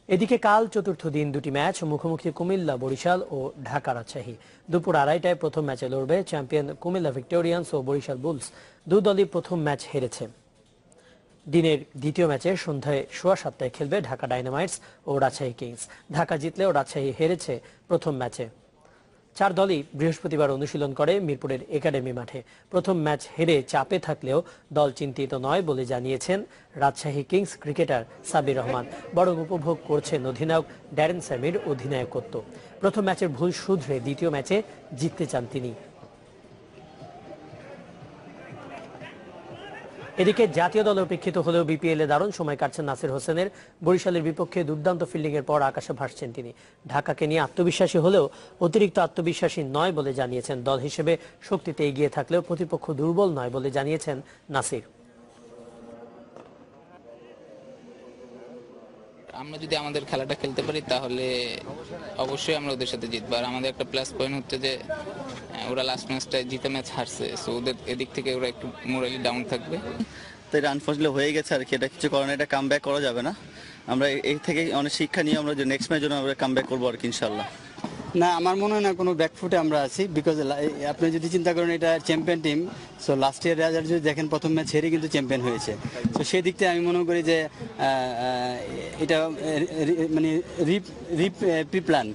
এদিকে কাল চতুর্থ দিন দুটি ম্যাচ মুখোমুখি কুমিল্লা বরিশাল ও ঢাকা রাজশাহী। দুপুর 2:30টায় প্রথম ম্যাচে লড়বে চ্যাম্পিয়ন কুমিল্লা ভিক্টোরিয়ান্স ও বরিশাল বুলস। দলই প্রথম ম্যাচ হেরেছে। দিনের দ্বিতীয় ম্যাচে সন্ধ্যায় 7:15টায় খেলবে ঢাকা ডায়নামাইটস ও রাজশাহী কিংস। ঢাকা জিতলেও রাজশাহী হেরেছে প্রথম ম্যাচে। 4 দলই বৃহস্পতিবার অনুশীলন করে মিরপুরের একাডেমি মাঠে। প্রথম ম্যাচ হেরে চাপে থাকলেও দল চিন্তিত নয় বলে জানিয়েছেন রাজশাহী কিংস ক্রিকেটার সাবির রহমান। বরং উপভোগ করছেন অধিনায়ক ড্যারেন স্যামির অধিনায়কত্ব। প্রথম ম্যাচের ভুল শুধরে দ্বিতীয় ম্যাচে জিততে চান তিনি। এদিকে জাতীয় দলে উপেক্ষিত হলেও বিপিএল এ দারুণ সময় কাটছেন নাসির হোসেনের। বরিশালের বিপক্ষে দুর্দান্ত ফিল্ডিং এর পর আকাশে ভাসছেন তিনি। ঢাকাকে নিয়ে আত্মবিশ্বাসী হলেও অতিরিক্ত আত্মবিশ্বাসী নয় বলে জানিয়েছেন। দল হিসেবে শক্তিতে এগিয়ে থাকলেও প্রতিপক্ষ দুর্বল নয় বলে জানিয়েছেন নাসির। আমরা যদি আমাদের খেলাটা খেলতে পারি তাহলে অবশ্যই আমরা ওদের সাথে জিতবো। আর আমাদের একটা প্লাস পয়েন্ট হচ্ছে যে ওরা লাস্ট ম্যাচটা জিতে ম্যাচ হারছে, সো ওদের এদিক থেকে ওরা একটু মোরালি ডাউন থাকবে। তো এটা আনফর্চুনেটলি হয়ে গেছে আর কি, এটা কিছু কারণে এটা কাম ব্যাক করা যাবে না। আমরা এই থেকে অনেক শিক্ষা নিয়ে আমরা যে নেক্সট ম্যাচ জন্য আমরা কাম ব্যাক করবো আর কি ইনশাল্লাহ। না, আমার মনে হয় না কোনো ব্যাকফুটে আমরা আছি, বিকজ আপনি যদি চিন্তা করেন এটা champion team. So last year result যদি দেখেন প্রথম ম্যাচ হেরে কিন্তু চ্যাম্পিয়ন হয়েছে। তো সেই দিক থেকে আমি মনে করি যে এটা মানে প্রি প্ল্যান।